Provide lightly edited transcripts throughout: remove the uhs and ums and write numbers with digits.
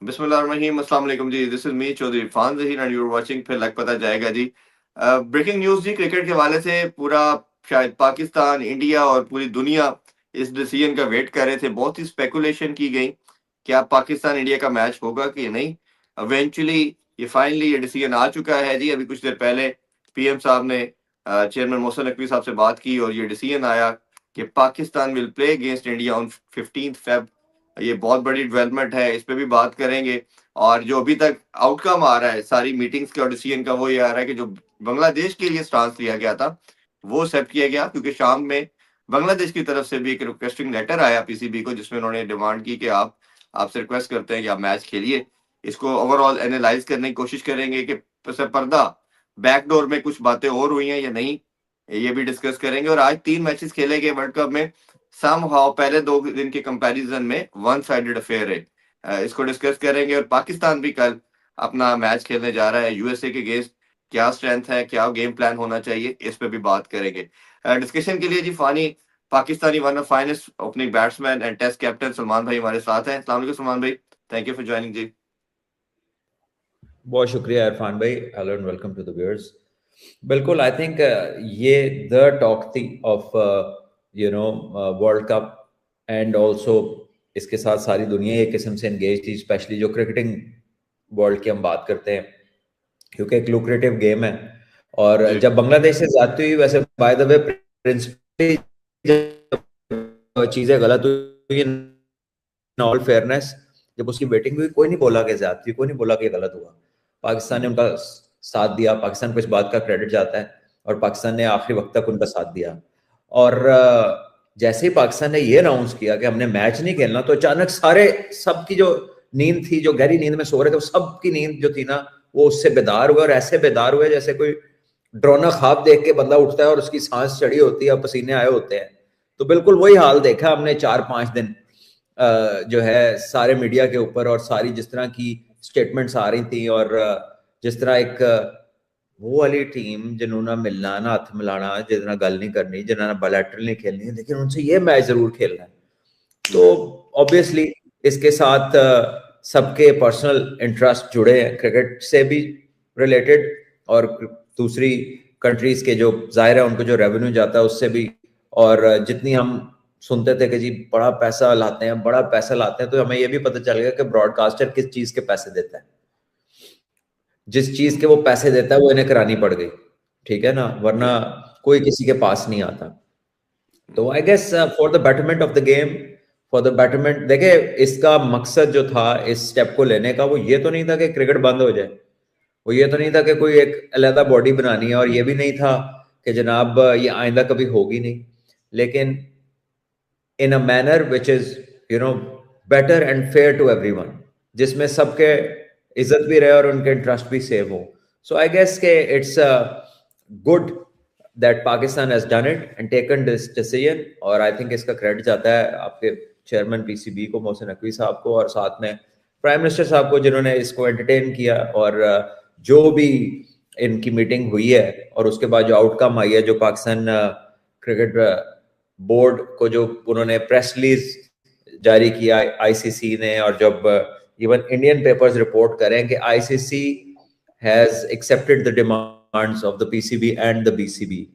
बिस्मिल्लाहिर्रहमानिर्रहीम, अस्सलाम वालेकुम जी। This is me Chaudhry Irfan Zaheer and you are watching फिर लग पता जाएगा जी। ब्रेकिंग न्यूज़ जी, क्रिकेट के हवाले से पूरा शायद पाकिस्तान, इंडिया और पूरी दुनिया इस डिसीजन का वेट कर रहे थे। बहुत ही स्पेकुलेशन की गई कि अब पाकिस्तान इंडिया का मैच होगा कि नहीं। इवेंचुअली ये फाइनली ये डिसीजन आ चुका है जी। अभी कुछ देर पहले पीएम साहब ने चेयरमैन मोहसिन नकवी साहब से बात की और ये डिसीजन आया कि Pakistan will play against India on 15 Feb. ये बहुत बड़ी डेवलपमेंट है, इस पे भी बात करेंगे। और जो अभी तक आउटकम आ रहा है सारी मीटिंग्स का और डिसीजन का, वो ये आ रहा है कि जो बांग्लादेश के लिए स्टांस लिया गया था वो एक्सेप्ट किया गया, क्योंकि शाम में बांग्लादेश की तरफ से भी एक रिक्वेस्टिंग लेटर आया पीसीबी को, जिसमें उन्होंने डिमांड की कि आप आपसे रिक्वेस्ट करते हैं कि आप मैच खेलिए। इसको ओवरऑल एनालाइज करने की कोशिश करेंगे कि पर्दा बैकडोर में कुछ बातें और हुई हैं या नहीं, ये भी डिस्कस करेंगे। और आज 3 मैचेस खेले गए वर्ल्ड कप में। समहाउ पहले 2 दिन के कंपैरिजन में वन साइडेड अफेयर है। इसको डिस्कस करेंगे। और पाकिस्तान भी कल अपना मैच खेलने जा रहा है यूएसए के अगेंस्ट। क्या स्ट्रेंथ है, क्या गेम प्लान होना चाहिए, इस पे भी बात करेंगे। डिस्कशन के लिए जी फानी Pakistani one of finest opening batsman and test captain Salman भाई हमारे साथ हैं। अस्सलाम वालेकुम सलमान भाई, थैंक यू फॉर ज्वाइनिंग जी। बहुत शुक्रिया इरफान भाई। Hello and welcome to the viewers. बिल्कुल, आई थिंक ये द टॉक थी of world cup and also इसके साथ सारी दुनिया एक किस्म से एंगेज थी, स्पेशली जो क्रिकेटिंग वर्ल्ड की हम बात करते हैं, क्योंकि एक लुक्रेटिव गेम है। और जी जब बांग्लादेश से ज्यादती हुई, वैसे बाय द वे प्रिंसिपली चीजें गलत हुई, इन ऑल फेयरनेस, जब उसकी बैटिंग हुई कोई नहीं बोला कि ज्यादती, कोई नहीं बोला कि गलत हुआ। पाकिस्तान ने उनका साथ दिया, पाकिस्तान को इस बात का क्रेडिट जाता है, और पाकिस्तान ने आखिरी वक्त तक उनका साथ दिया। और जैसे ही पाकिस्तान ने ये अनाउंस किया कि हमने मैच नहीं खेलना, तो अचानक सारे सबकी जो नींद थी, जो गहरी नींद में सो रहे थे, वो सबकी नींद जो थी ना, वो उससे बेदार हुए। और ऐसे बेदार हुए जैसे कोई डरावना ख्वाब देख के बंदा उठता है और उसकी सांस चढ़ी होती है, पसीने आए होते हैं। तो बिल्कुल वही हाल देखा हमने 4-5 दिन, जो है सारे मीडिया के ऊपर, और सारी जिस तरह की स्टेटमेंट्स आ रही थी, और जिस तरह एक वो वाली टीम जिन्होंने मिलना ना हथ मिलाना, जितना गल नहीं करनी, जिन्होंने बायलैटरल नहीं खेलनी, लेकिन उनसे ये मैच जरूर खेलना है। तो ऑब्वियसली इसके साथ सबके पर्सनल इंटरेस्ट जुड़े हैं, क्रिकेट से भी रिलेटेड, और दूसरी कंट्रीज के जो जाहिर है उनको जो रेवेन्यू जाता है उससे भी। और जितनी हम सुनते थे कि जी बड़ा पैसा लाते हैं, बड़ा पैसा लाते हैं, तो हमें ये भी पता चल गया कि ब्रॉडकास्टर किस चीज के पैसे देता है। जिस चीज के वो पैसे देता है वो इन्हें करानी पड़ गई, ठीक है ना, वरना कोई किसी के पास नहीं आता। तो I guess for the betterment of the game, for the betterment, देखिए इसका मकसद जो था इस स्टेप को लेने का, वो ये तो नहीं था कि क्रिकेट बंद हो जाए, वो ये तो नहीं था कि कोई एक अलहदा बॉडी बनानी है, और ये भी नहीं था कि जनाब ये आइंदा कभी होगी नहीं, लेकिन in a manner which is better and fair to everyone, जिसमें सबके इज्जत भी रहे और उनके इंटरेस्ट भी सेव हो। सो आई गेस के it's good that Pakistan has done it and taken this decision. और आई थिंक इसका क्रेडिट जाता है आपके चेयरमैन पीसीबी को, मोहसिन नकवी साहब को, और साथ में प्राइम मिनिस्टर साहब को, जिन्होंने इसको एंटरटेन किया। और जो भी इनकी मीटिंग हुई है और उसके बाद जो आउटकम आई है, जो पाकिस्तान क्रिकेट बोर्ड को जो उन्होंने प्रेस रिलीज जारी किया आईसीसी ने, और जब इवन इंडियन पेपर्स रिपोर्ट करें कि ICC has accepted the demands of the PCB and the BCB,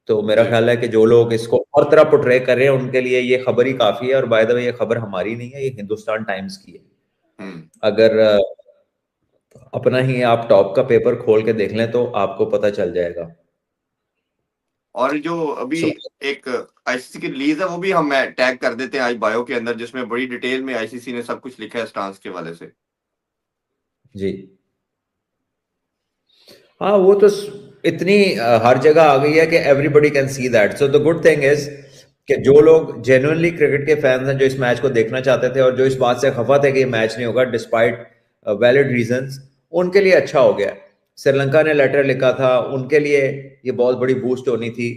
तो मेरा ख्याल है कि जो लोग इसको और तरह पोर्ट्रे कर रहे हैं उनके लिए ये खबर ही काफी है। और बाय द वे ये खबर हमारी नहीं है, ये हिंदुस्तान टाइम्स की है। अगर अपना ही आप टॉप का पेपर खोल के देख लें तो आपको पता चल जाएगा। और जो अभी सो एक आईसीसी की रिलीज है वो भी हम टैग कर देते हैं आज बायो के अंदर, जिसमें बड़ी डिटेल में आईसीसी ने सब कुछ लिखा है स्टांस के वाले से। जी हाँ, वो तो इतनी हर जगह आ गई है कि everybody can see that. So the good thing is कि जो लोग जेन्युइनली क्रिकेट के फैंस हैं, जो इस मैच को देखना चाहते थे और जो इस बात से खफा थे कि ये मैच नहीं होगा डिस्पाइट वैलिड रीजंस, उनके लिए अच्छा हो गया। श्रीलंका ने लेटर लिखा था, उनके लिए ये बहुत बड़ी बूस्ट होनी थी।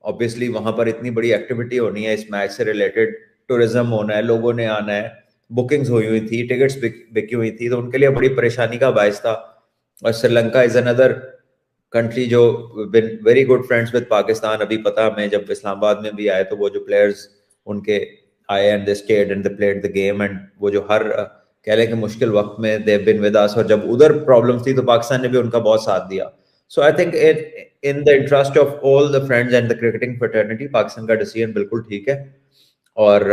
ऑब्वियसली वहां पर इतनी बड़ी एक्टिविटी होनी है इस मैच से रिलेटेड, टूरिज्म होना है, लोगों ने आना है, बुकिंग्स हुई हुई थी, टिकट्स बिकी हुई थी, तो उनके लिए बड़ी परेशानी का बायस था। और श्रीलंका इज अनदर कंट्री जो been very good friends with Pakistan. अभी पता हमें, जब इस्लामाबाद में भी आए तो वो जो प्लेयर्स उनके आए and they stayed and they played the game, and वो जो हर कह लें कि मुश्किल वक्त में दे बिन विद अस, और जब उधर प्रॉब्लम थी तो पाकिस्तान ने भी उनका बहुत साथ दिया. So I think in the interest of all the friends and the cricketing fraternity Pakistan का डिसीजन बिल्कुल ठीक है. और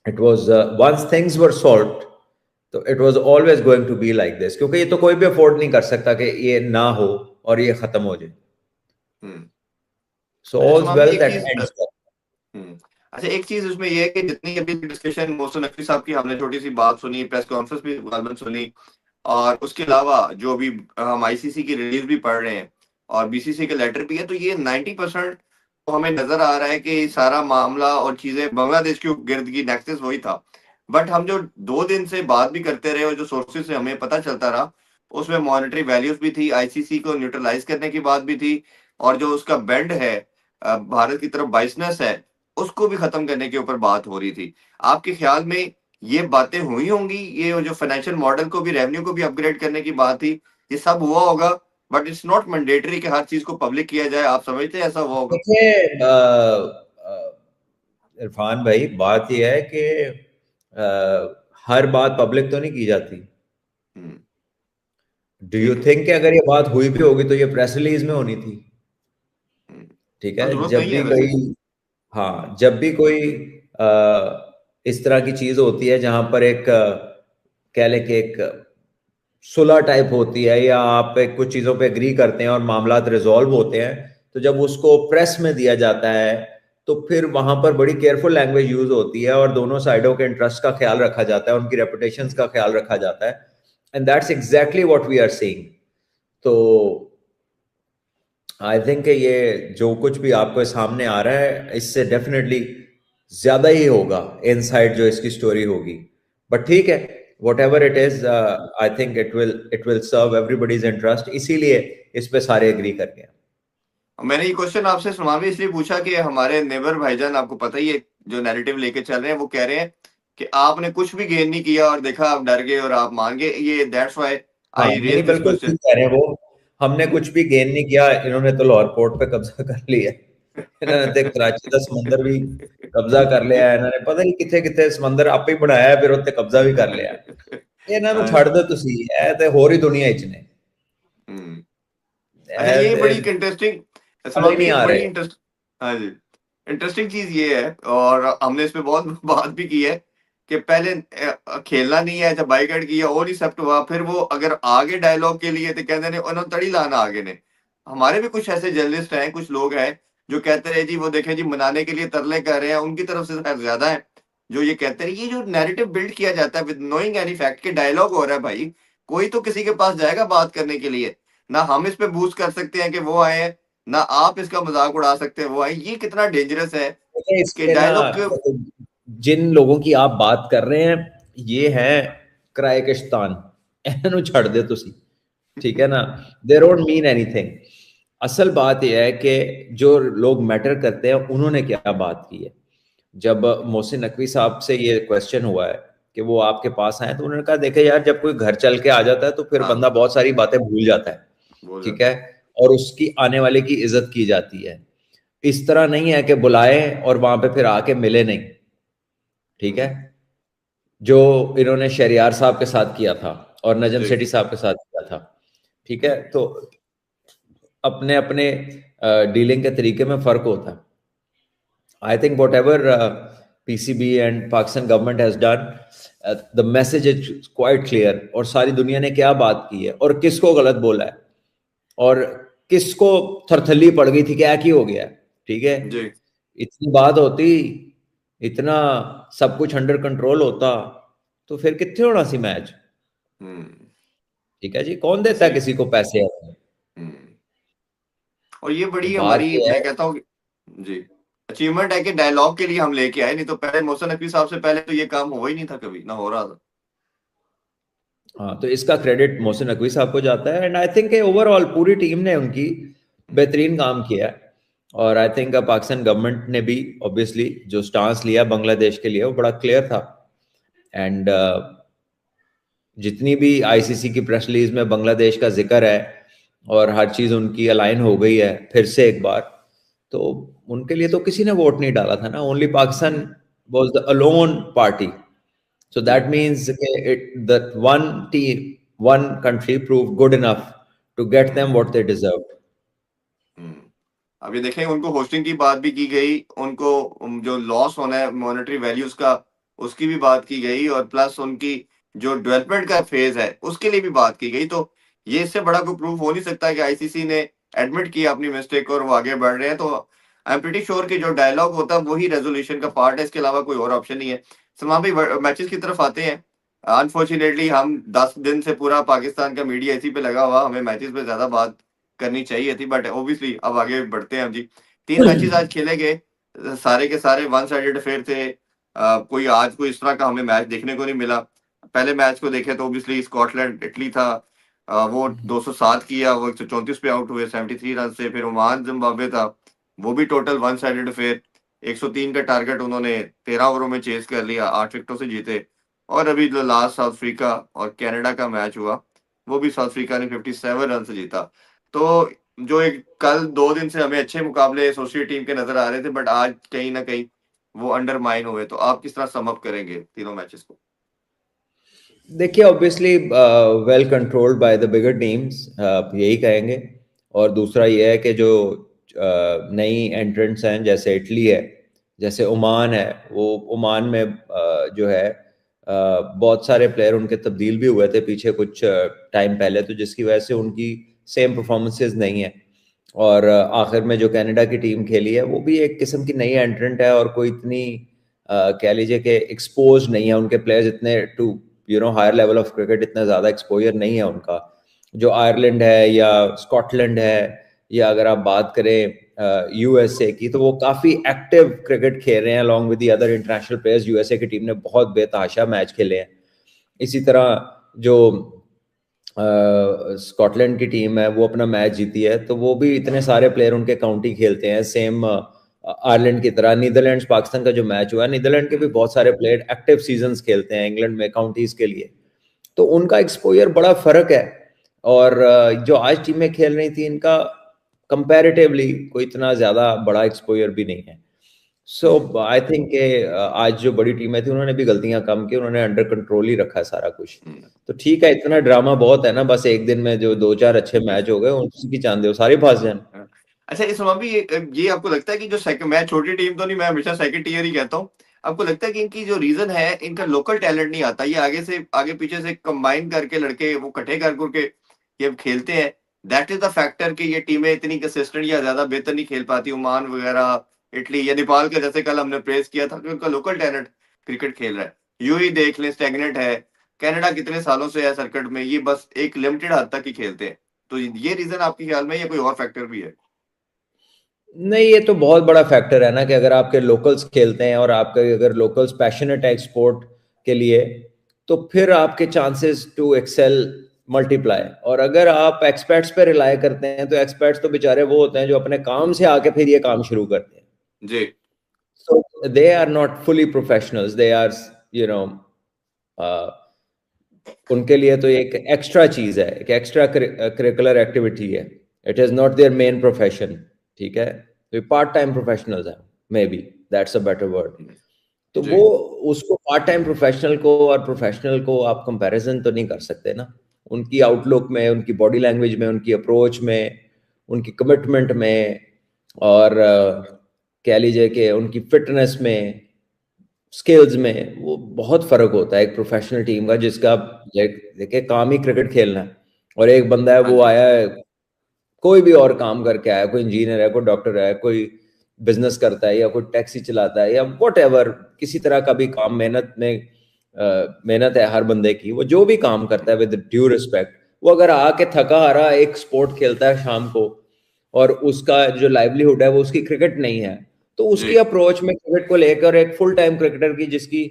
it was once things were solved तो it was always going to be like this, क्योंकि ये तो कोई भी अफोर्ड नहीं कर सकता कि ये ना हो और ये खत्म हो जाए. सो अच्छा ऑल्स सुमा भी वेल एक दैट चीज एंड्स. अच्छा एक चीज उसमें ये है कि जितनी अभी डिस्कशन मोहसिन नकवी साहब की हमने छोटी सी बात सुनी, प्रेस कॉन्फ्रेंस भी गालबन सुनी, और उसके अलावा जो भी हम आईसीसी की रिलीज भी पढ़ रहे हैं और बीसीसी के लेटर भी है, तो ये 90% तो हमें नजर आ रहा है कि सारा मामला और चीजें बांग्लादेश के गिर्द की नेक्सस वही था. बट हम जो 2 दिन से बात भी करते रहे और जो सोर्सेज से हमें पता चलता रहा, उसमें मॉनेटरी वैल्यूज भी थी, आईसीसी को न्यूट्रलाइज करने की बात भी थी, और जो उसका बेंड है भारत की तरफ बाइसनेस है, उसको भी खत्म करने के ऊपर बात हो रही थी. आपके ख्याल में ये बातें हुई होंगी, ये जो फाइनेंशियल मॉडल को भी रेवेन्यू को भी अपग्रेड करने की बात थी, ये सब हुआ होगा, बट इट्स नॉट मैंडेटरी कि हर चीज को पब्लिक किया जाए. आप समझते हैं ऐसा हुआ होगा? देखिए इरफान भाई, बात यह है कि हर बात पब्लिक तो नहीं की जाती. हम्म, डू यू ठीक है. थिंक कि अगर ये बात हुई भी होगी तो ये प्रेस रिलीज में होनी थी? हम्म, ठीक हाँ, है, जरूरत जब नहीं है भी वैसे. कोई, हाँ, जब भी कोई इस तरह की चीज होती है जहां पर एक कह लें कि एक सुलह टाइप होती है, या आप एक कुछ चीजों पे एग्री करते हैं और मामला रिजॉल्व होते हैं, तो जब उसको प्रेस में दिया जाता है तो फिर वहां पर बड़ी केयरफुल लैंग्वेज यूज होती है और दोनों साइडों के इंटरेस्ट का ख्याल रखा जाता है, उनकी रेपुटेशंस का ख्याल रखा जाता है. And that's exactly what we are seeing. तो आई थिंक ये जो कुछ भी आपको सामने आ रहा है, इससे डेफिनेटली ज्यादा ही होगा इनसाइड जो इसकी स्टोरी होगी. बट ठीक है, whatever it is, I think it will serve everybody's interest, इसीलिए इस पे सारे एग्री कर गए. मैंने ये क्वेश्चन आपसे सुना भी इसलिए पूछा कि हमारे नेबर भाईजान, आपको पता ही है, जो नैरेटिव लेके चल रहे हैं, वो कह रहे हैं कि आपने कुछ भी गेन नहीं किया और देखा आप डर गए और आप मान गए. ये दैट्स व्हाई हाँ, आई नहीं रेज नहीं, दिस बिल्कुल क्वेश्चन. ठीक कह रहे हैं वो. हमने कुछ भी गेन नहीं किया, इन्होंने तो लाहौर पोर्ट पे कब्जा कर लिया. इन्होंने तो कराची का समंदर भी कब्जा कर लिया है. इन्होंने पता नहीं कितने कितने समंदर आप ही बनाया है, फिर उत्ते कब्जा भी कर लिया. ਇਹਨਾਂ ਨੂੰ ਛੱਡ ਦਿਓ ਤੁਸੀਂ, ਇਹ ਤੇ ਹੋਰ ਹੀ ਦੁਨੀਆ ਵਿੱਚ ਨੇ. अच्छा ਇਹ ये ਤੇ बड़ी इंटरेस्टिंग, समझ सलमान भी नहीं आ एक बड़ी रहे. इंटरेस्ट, हाँ जी, इंटरेस्टिंग चीज ये है, और हमने इस पे बहुत बात भी की है कि पहले खेलना नहीं है, जब बाइकआउट किया और ही एक्सेप्ट हुआ, फिर वो अगर आगे डायलॉग के लिए तो कहते ने उन्होंने तड़ी लाना आगे ने. हमारे भी कुछ ऐसे जर्नलिस्ट हैं, कुछ लोग हैं जो कहते रहे जी वो देखें जी मनाने के लिए तरले कर रहे हैं, उनकी तरफ से शायद ज्यादा है जो ये कहते रहे. ये जो नैरेटिव बिल्ड किया जाता है विद नोइंग एनी फैक्ट के डायलॉग हो रहा है भाई, कोई तो किसी के पास जाएगा बात करने के लिए. ना हम इस पे बूस्ट कर सकते हैं कि वो आए हैं, ना आप इसका मजाक उड़ा सकते हैं वो आए. ये कितना डेंजरस है देखिए, कि इसमें ना डायलॉग के. जिन लोगों की आप बात कर रहे हैं, ये हैं क्राइकिस्तान. इन्हों छड़ दे तुसी, ठीक है ना. They don't mean anything. असल बात यह है कि जो लोग मैटर करते हैं उन्होंने क्या बात की है. जब मोहसिन नकवी साहब से ये क्वेश्चन हुआ है कि वो आपके पास आए, तो उन्होंने कहा देखे यार, जब कोई घर चल के आ जाता है तो फिर हाँ, बंदा बहुत सारी बातें भूल जाता है. बोल ठीक जाता है, है. और उसकी आने वाले की इज्जत की जाती है. इस तरह नहीं है कि बुलाए और वहां पे फिर आके मिले नहीं. ठीक है, हम्म, जो इन्होंने शहरियार साहब के साथ किया था और नजम जी. सेठी साहब के साथ किया था. ठीक है, हम्म, तो अपने अपने डीलिंग के तरीके में फर्क होता है. I think what ever PCB and Pakistan government has done, the message is quite clear. और सारी दुनिया ने क्या बात की है और किसको गलत बोला है और किसको थरथली पड़ गई थी, क्या की हो गया. ठीक है, जी. इतनी बात होती, इतना सब कुछ अंडर कंट्रोल होता, तो फिर कितने होना सी मैच. हम्म, ठीक है जी, कौन देता है सही. किसी को पैसे. हम्म, और ये तो बड़ी बात हमारी, यह है. मैं कहता हूँ जी, अचीवमेंट है कि डायलॉग के लिए हम लेके आए, नहीं तो पहले मोहसिन नकवी साहब से पहले तो ये काम हुआ ही नहीं था, कभी ना हो रहा था. हाँ, तो इसका क्रेडिट मोहसिन नकवी साहब को जाता है. एंड आई थिंक ओवरऑल पूरी टीम ने उनकी बेहतरीन काम किया है. और आई थिंक पाकिस्तान गवर्नमेंट ने भी ऑब्वियसली जो स्टांस लिया बांग्लादेश के लिए वो बड़ा क्लियर था. एंड जितनी भी आईसीसी की प्रेस रिलीज में बांग्लादेश का जिक्र है और हर चीज उनकी अलाइन हो गई है फिर से एक बार, तो उनके लिए तो किसी ने वोट नहीं डाला था ना. Only Pakistan was the alone party So जी। that means that one team, one country proved good enough to get them what they deserved. अब ये देखें, उनको होस्टिंग की बात भी की गई, उनको जो लॉस होना है मॉनेटरी वैल्यूज का, उसकी भी बात की गई, और प्लस उनकी जो डेवलपमेंट का फेज है उसके लिए भी बात की गई। तो ये इससे बड़ा कोई प्रूफ हो नहीं सकता कि आईसीसी ने एडमिट किया अपनी मिस्टेक और वो आगे बढ़ रहे हैं। तो आई एम प्रीटी श्योर कि जो डायलॉग होता है वही रेजोल्यूशन का पार्ट है, इसके अलावा कोई और ऑप्शन नहीं है। सलमान भाई, मैचेस की तरफ आते हैं। अनफॉर्चुनेटली हम 10 दिन से पूरा पाकिस्तान का मीडिया इसी पे लगा हुआ, हमें मैचेस पे ज्यादा बात करनी चाहिए थी, बट ऑब्वियसली अब आगे बढ़ते हैं हम जी। 3 मैचेस आज खेले गए, सारे के सारे वन साइडेड अफेयर थे। कोई आज कोई इस तरह का हमें मैच देखने को नहीं मिला। पहले मैच को देखे तो ऑब्वियसली स्कॉटलैंड इटली था, वो 207 किया, वो 134 पे आउट हुए 73 रन से। फिर ओमान जिम्बाब्वे था, वो भी टोटल वन साइडेड अफेयर, 103 का टारगेट उन्होंने 13 ओवरों में चेस कर लिया, 8 विकेटों से जीते। और अभी जो लास्ट साउथ अफ्रीका और कनाडा का मैच हुआ, वो भी साउथ अफ्रीका ने 57 रन से जीता। तो जो एक कल 2 दिन से हमें अच्छे मुकाबले एसोसिएट टीम के नजर आ रहे थे, बट आज कहीं ना कहीं वो अंडरमाइन हुए। तो आप किस तरह सम अप करेंगे तीनों मैचेस को? देखिए, obviously well controlled by the bigger teams, यही कहेंगे। और दूसरा ये है कि जो नई एंट्रेंट्स हैं, जैसे इटली है, जैसे ओमान है, वो ओमान में जो है बहुत सारे प्लेयर उनके तब्दील भी हुए थे पीछे कुछ टाइम पहले, तो जिसकी वजह से उनकी सेम परफॉर्मेंसेज नहीं है। और आखिर में जो कनाडा की टीम खेली है वो भी एक किस्म की नई एंट्रेंट है, और कोई इतनी कह लीजिए कि एक्सपोज नहीं है, उनके प्लेयर्स इतने to higher level of cricket इतना ज़्यादा एक्सपोजर नहीं है उनका। जो आयरलैंड है या स्कॉटलैंड है, या अगर आप बात करें यूएसए की, तो वो काफ़ी एक्टिव क्रिकेट खेल रहे हैं along with the other international players. USA की टीम ने बहुत बेतहाशा मैच खेले हैं। इसी तरह जो स्कॉटलैंड की टीम है वो अपना मैच जीती है, तो वो भी इतने सारे प्लेयर उनके काउंटी खेलते हैं, सेम आयरलैंड की तरह। नीदरलैंड्स पाकिस्तान का जो मैच हुआ, नीदरलैंड के भी बहुत सारे प्लेयर एक्टिव सीजन्स खेलते हैं इंग्लैंड में काउंटीज के लिए, तो उनका एक्सपोजर बड़ा फर्क है। और जो आज टीमें खेल रही थी, इनका कंपैरेटिवली कोई इतना ज्यादा बड़ा एक्सपोजर भी नहीं है। सो आई थिंक आज जो बड़ी टीमें थी उन्होंने भी गलतियां कम की, उन्होंने अंडर कंट्रोल ही रखा सारा कुछ। तो ठीक है, इतना ड्रामा बहुत है ना, बस एक दिन में जो 2-4 अच्छे मैच हो गए उसी की चांदे हो सारे फंस जाए। अच्छा, इस समय भी ये आपको लगता है कि जो सेकंड, मैं छोटी टीम तो नहीं, मैं हमेशा सेकंड टीयर ही कहता हूँ, आपको लगता है कि इनकी जो रीजन है, इनका लोकल टैलेंट नहीं आता, ये आगे से आगे पीछे से कंबाइन करके लड़के वो इकट्ठे कर करके ये खेलते हैं, दैट इज द फैक्टर कि ये टीमें इतनी कंसिस्टेंट या ज्यादा बेहतर नहीं खेल पाती। ओमान वगैरह, इटली या नेपाल का जैसे कल हमने प्रेस किया था कि उनका लोकल टैलेंट क्रिकेट खेल रहा है। यूएई देख लें, स्टैग्नेंट है। कनाडा कितने सालों से है सर्किट में, ये बस एक लिमिटेड हद तक ही खेलते हैं। तो ये रीजन आपके ख्याल में, या कोई और फैक्टर भी है? नहीं, ये तो बहुत बड़ा फैक्टर है ना, कि अगर आपके लोकल्स खेलते हैं और आपके अगर लोकल्स पैशनेट है स्पोर्ट के लिए, तो फिर आपके चांसेस टू एक्सेल मल्टीप्लाई। और अगर आप एक्सपर्ट्स पे रिलाय करते हैं, तो एक्सपर्ट्स तो बेचारे वो होते हैं जो अपने काम से आके फिर ये काम शुरू करते हैं। जी। So they are not fully professionals. They are, you know, uh, उनके लिए तो एक एक्स्ट्रा चीज है, एक एक्स्ट्रा करिकुलर एक्टिविटी है। It is not there main profession. ठीक है, तो पार्ट टाइम प्रोफेशनल्स हैं, may be that's a better word. तो जी। वो उसको पार्ट टाइम प्रोफेशनल को और प्रोफेशनल को आप कंपैरिजन तो नहीं कर सकते ना, उनकी आउटलुक में, उनकी बॉडी लैंग्वेज में, उनकी अप्रोच में, उनकी कमिटमेंट में, और कह लीजिए कि उनकी फिटनेस में, स्किल्स में, वो बहुत फर्क होता है एक प्रोफेशनल टीम का, जिसका देखिए काम ही क्रिकेट खेलना है, और एक बंदा है हाँ वो जी। आया है कोई भी और काम करके आया, कोई इंजीनियर है, कोई डॉक्टर है, कोई बिजनेस करता है, या कोई टैक्सी चलाता है, या वट एवर, किसी तरह का भी काम, मेहनत में मेहनत है हर बंदे की, वो जो भी काम करता है विद ड्यू रिस्पेक्ट, वो अगर आके थका हारा एक स्पोर्ट खेलता है शाम को, और उसका जो लाइवलीहुड है वो उसकी क्रिकेट नहीं है, तो जी। उसकी अप्रोच में क्रिकेट को लेकर, एक फुल टाइम क्रिकेटर की जिसकी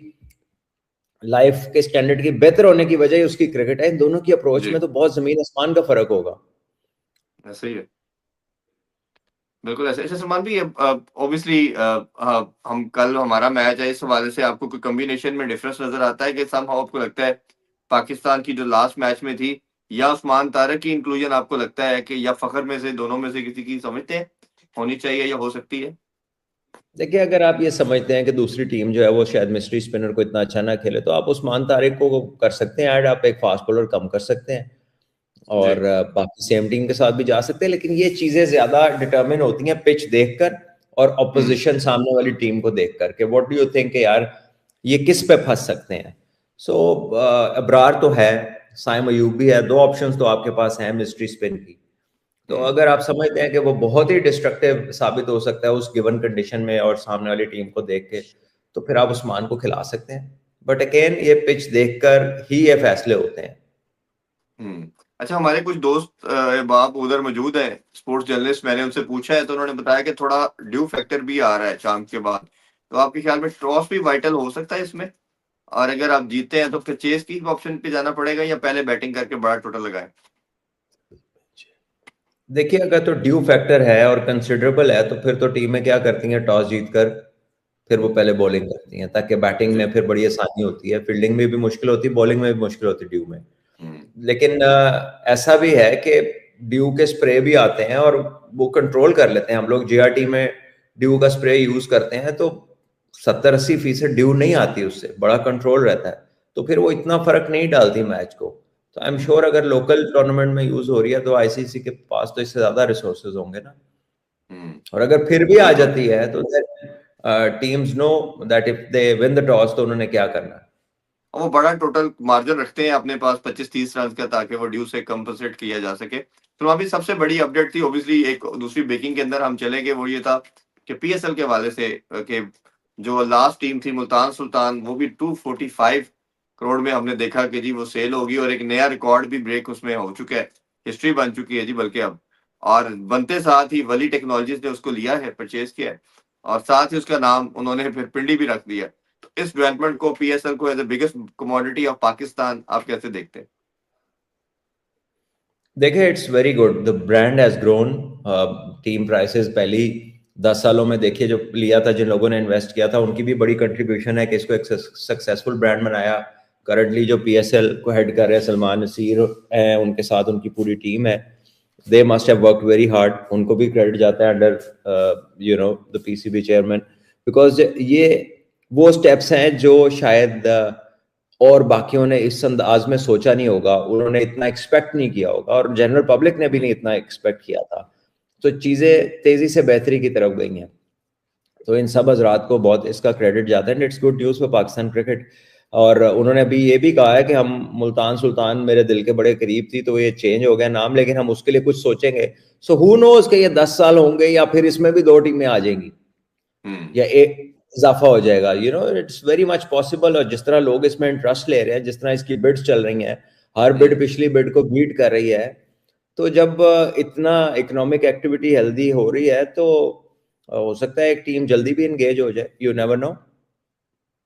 लाइफ के स्टैंडर्ड की बेहतर होने की वजह उसकी क्रिकेट है, इन दोनों की अप्रोच जी। में तो बहुत जमीन आसमान का फर्क होगा। ऐसे ही है, बिल्कुल ऐसे। अच्छा सलमान भी, ऑब्वियसली हम कल हमारा मैच है, इस हवाले से आपको कोई कॉम्बिनेशन में डिफरेंस नजर आता है कि समहाउ आपको लगता है पाकिस्तान की जो लास्ट मैच में थी, या उस्मान तारक की इंक्लूजन आपको लगता है कि, या फखर में से, दोनों में से किसी की समझते हैं होनी चाहिए या हो सकती है? देखिए, अगर आप ये समझते हैं कि दूसरी टीम जो है वो शायद मिस्ट्री स्पिनर को इतना अच्छा ना खेले, तो आप उस्मान तारिक को कर सकते हैं ऐड, आप एक फास्ट बॉलर कम कर सकते हैं जी। और बाकी सेम टीम के साथ भी जा सकते हैं। लेकिन ये चीजें ज्यादा डिटरमिन होती हैं पिच देखकर और हम्म। ऑपोजिशन सामने वाली टीम को देख करके। व्हाट डू यू थिंक यार, ये किस पे फंस सकते हैं? सो अबरार तो है, साइम अयूब भी है, दो ऑप्शंस तो आपके पास हैं मिस्ट्री स्पिन की। तो हम्म। अगर आप समझते हैं कि वो बहुत ही डिस्ट्रक्टिव साबित हो सकता है उस गिवन कंडीशन में और सामने वाली टीम को देख के, तो फिर आप उस्मान को खिला सकते हैं। बट अगेन ये पिच देखकर ही ये फैसले होते हैं। अच्छा, हमारे कुछ दोस्त बाप उधर मौजूद है, स्पोर्ट्स जर्नलिस्ट, मैंने उनसे पूछा है तो उन्होंने बताया कि थोड़ा ड्यू फैक्टर भी आ रहा है शाम के बाद। तो आपके ख्याल में टॉस भी वाइटल हो सकता है इसमें? और अगर आप जीतते हैं तो फिर चेस की ऑप्शन पे जाना पड़ेगा या पहले बैटिंग करके बड़ा टोटल लगाए? देखिए, अगर तो ड्यू फैक्टर है और कंसिडरेबल है, तो फिर तो टीमें क्या करती हैं, टॉस जीतकर फिर वो पहले बॉलिंग करती हैं, ताकि बैटिंग जी। में फिर बड़ी आसानी होती है, फील्डिंग में भी मुश्किल होती है, बॉलिंग में भी मुश्किल होती है ड्यू में। हम्म। लेकिन ऐसा भी है कि ड्यू के स्प्रे भी आते हैं और वो कंट्रोल कर लेते हैं। हम लोग जीआरटी में ड्यू का स्प्रे यूज करते हैं, तो 70-80% ड्यू नहीं आती, उससे बड़ा कंट्रोल रहता है, तो फिर वो इतना फर्क नहीं डालती मैच को। तो आई एम श्योर अगर लोकल टूर्नामेंट में यूज हो रही है तो आईसीसी के पास तो इससे ज्यादा रिसोर्सेज होंगे ना। हम्म। और अगर फिर भी आ बिल्कुल। जाती है तो teams know that if they win the toss तो उन्होंने क्या करना है। और वो बड़ा टोटल मार्जिन रखते हैं अपने पास 25-30 रन का, ताकि वो ड्यू से कंपनसेट किया जा सके। तो वहाँ भी सबसे बड़ी अपडेट थी ऑब्वियसली, एक दूसरी ब्रेकिंग के अंदर हम चले गए, वो ये था कि पीएसएल के हवाले से कि जो लास्ट टीम थी मुल्तान सुल्तान, वो भी 245 करोड़ में हमने देखा कि जी वो सेल होगी, और एक नया रिकॉर्ड भी ब्रेक उसमें हो चुका है, हिस्ट्री बन चुकी है जी बल्कि अब। और बनते साथ ही वली टेक्नोलॉजीज ने उसको लिया है, परचेज किया है, और साथ ही उसका नाम उन्होंने फिर पिंडी भी रख दिया। इस डेवलपमेंट को, पीएसएल को as the biggest commodity of Pakistan, आप कैसे देखते हैं? देखिए, it's very good, the brand has grown. Team prices पहली 10 सालों में देखिए जो लिया था, जिन लोगों ने इन्वेस्ट किया था, उनकी भी बड़ी कंट्रीब्यूशन है कि इसको एक सक्सेसफुल ब्रांड बनाया। करंटली जो पीएसएल को हेड कर रहे हैं सलमान नसीर हैं, उनके साथ उनकी पूरी टीम है। दे must have worked very hard, उनको भी क्रेडिट जाता है under the PCB chairman, because ये वो स्टेप्स हैं जो शायद और बाकियों ने इस अंदाज में सोचा नहीं होगा, उन्होंने इतना एक्सपेक्ट नहीं किया होगा और जनरल पब्लिक ने भी नहीं इतना एक्सपेक्ट किया था। तो चीजें तेजी से बेहतरी की तरफ गई हैं। तो इन सब हजरात को बहुत इसका क्रेडिट जाता है, and it's good news for Pakistan cricket. और उन्होंने अभी ये भी कहा है कि हम, मुल्तान सुल्तान मेरे दिल के बड़े करीब थी, तो ये चेंज हो गया नाम, लेकिन हम उसके लिए कुछ सोचेंगे। सो हु नोज कि ये 10 साल होंगे या फिर इसमें भी दो टीमें आ जाएंगी हम्म। या एक इजाफा हो जाएगा। It's very much possible. और जिस तरह लोग इसमें इंटरेस्ट ले रहे हैं, जिस तरह इसकी बिड्स चल रही हैं, हर बिड हम्म। पिछली बिड को बीट कर रही है। तो जब इतना इकोनॉमिक एक्टिविटी हेल्दी हो रही है, तो हो सकता है एक टीम जल्दी भी इंगेज हो जाए, यू नेवर नो।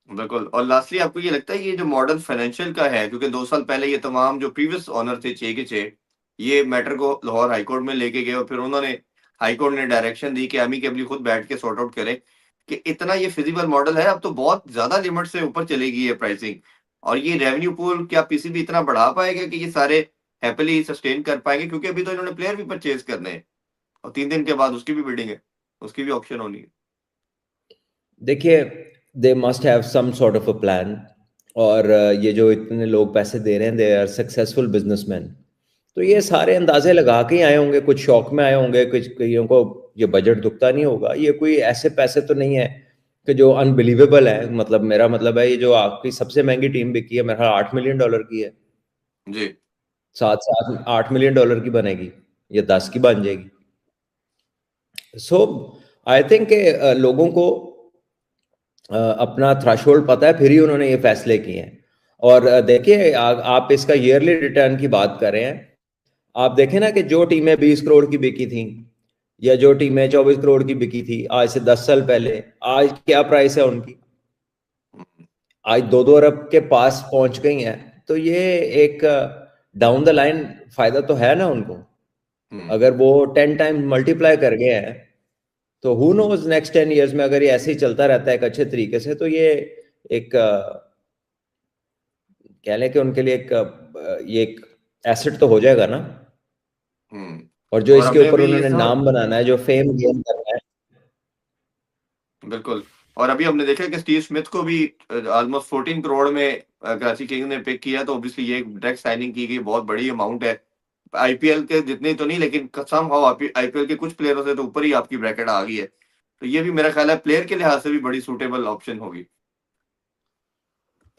बिल्कुल। और लास्टली, आपको ये लगता है ये जो मॉडल फाइनेंशियल का है, क्योंकि 2 साल पहले ये तमाम जो प्रीवियस ऑनर थे, 6 के 6, ये मैटर को लाहौर हाईकोर्ट में लेके गए, और फिर उन्होंने, हाईकोर्ट ने डायरेक्शन दी कि अमिकेबली खुद बैठ के सॉर्ट आउट करे कि इतना ये फिजिबल मॉडल है, अब तो बहुत ज्यादा लिमिट से ऊपर चली गई है प्राइसिंग, और ये रेवेन्यू पूल क्या पीसीबी इतना बढ़ा पाएगा कि ये सारे हैप्पीली सस्टेन कर पाएंगे? क्योंकि अभी तो इन्होंने प्लेयर भी परचेज करने हैं, और 3 दिन के बाद उसकी भी बिडिंग है, उसकी भी ऑप्शन होनी है। देखिए, they must have some sort of a plan. और ये जो इतने लोग पैसे दे रहे हैं, दे आर सक्सेसफुल बिजनेसमैन, तो ये सारे अंदाजे लगा के ही आए होंगे, कुछ शौक में आए होंगे, कुछ कईयों को ये बजट दुखता नहीं होगा। ये कोई ऐसे पैसे तो नहीं है कि जो अनबिलीवेबल है। मतलब मेरा मतलब है, ये जो आपकी सबसे महंगी टीम बिकी है, मेरा ख्याल $8 मिलियन की है। जी। 7 से 8 $8 मिलियन की बनेगी, ये 10 की बन जाएगी। सो आई थिंक लोगों को अपना थ्रेशोल्ड पता है, फिर ही उन्होंने ये फैसले किए हैं। और देखिए, आप इसका ईयरली रिटर्न की बात कर रहे हैं, आप देखें ना कि जो टीमें 20 करोड़ की बिकी थी या जो टीमें 24 करोड़ की बिकी थी आज से 10 साल पहले, आज क्या प्राइस है उनकी? आज 2-2 अरब के पास पहुंच गई हैं। तो ये एक डाउन द लाइन फायदा तो है ना उनको। हम्म। अगर वो 10 टाइम मल्टीप्लाई कर गए हैं, तो हु नोज नेक्स्ट 10 ईयर्स में अगर ये ऐसे ही चलता रहता है एक अच्छे तरीके से, तो ये एक कह लें कि उनके लिए ये एक एसेट तो हो जाएगा ना। और जो और इसके हमने ऊपर अभी ये उन्होंने सब, नाम बनाना है, जो फेम गेन करना है। बिल्कुल। और अभी हमने देखा कि स्टीव स्मिथ को भी ऑलमोस्ट 14 करोड़ में कराची किंग्स ने पिक किया, तो ऑब्वियसली ये डायरेक्ट साइनिंग की गई, बहुत बड़ी अमाउंट है। आईपीएल के जितनी तो नहीं, लेकिन समहाउ आईपीएल के कुछ प्लेयरों से तो ऊपर ही आपकी ब्रैकेट आ गई है। तो ये भी मेरा ख्याल है प्लेयर के लिहाज से भी बड़ी सूटेबल ऑप्शन होगी।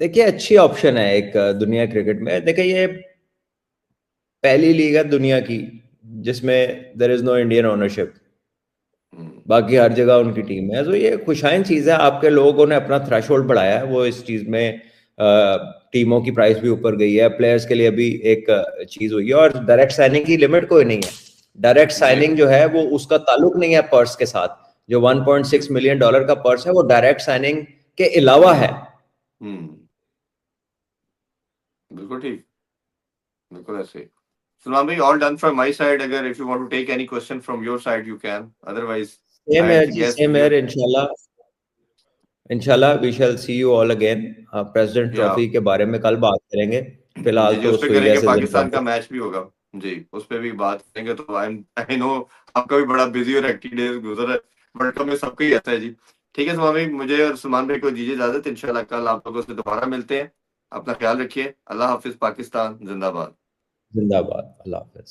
देखिए अच्छी ऑप्शन है एक दुनिया क्रिकेट में। देखिए ये पहली लीग है दुनिया की जिसमें there is no Indian ownership, hmm, बाकी हर जगह उनकी टीम है। तो ये खुशाइन चीज़ है, आपके लोगों ने अपना थ्रेशोल्ड बढ़ाया है, वो इस चीज़ में टीमों की प्राइस भी ऊपर गई है, प्लेयर्स के लिए भी एक चीज़ हुई है। और डायरेक्ट साइनिंग की लिमिट कोई नहीं है। डायरेक्ट जी। साइनिंग जो है वो उसका ताल्लुक नहीं है पर्स के साथ। जो जी। 1.6 मिलियन डॉलर का पर्स है वो डायरेक्ट साइनिंग के अलावा है। हम्म। बिल्कुल ठीक, बिल्कुल ऐसे ही। सलमान भाई, all done from my side. अगर if you want to take any question from your side you can, otherwise same I है जी, गेस सेम है। यू। इंशाल्लाह इंशाल्लाह we shall see you all again. President या ट्रॉफी के बारे में कल बात करेंगे, जी फिलहाल जी, तो उस पे सुई करेंगे, जैसे जिनका पाकिस्तान का मैच भी होगा। जी, उस पे भी बात करेंगे। तो आई नो आपका भी बड़ा बिजी और हेक्टिक डेज गुजर है, वर्ल्ड कप में सबका ही ऐसा है जी। ठीक है सलमान भाई, मुझे और सलमान भाई को दीजिए इजाजत। इंशाल्लाह कल आप लोगों से दोबारा मिलते हैं। अपना ख्याल रखिए। अल्लाह हाफिज। पाकिस्तान जिंदाबाद। जिंदाबाद। अल्लाह हाफिज।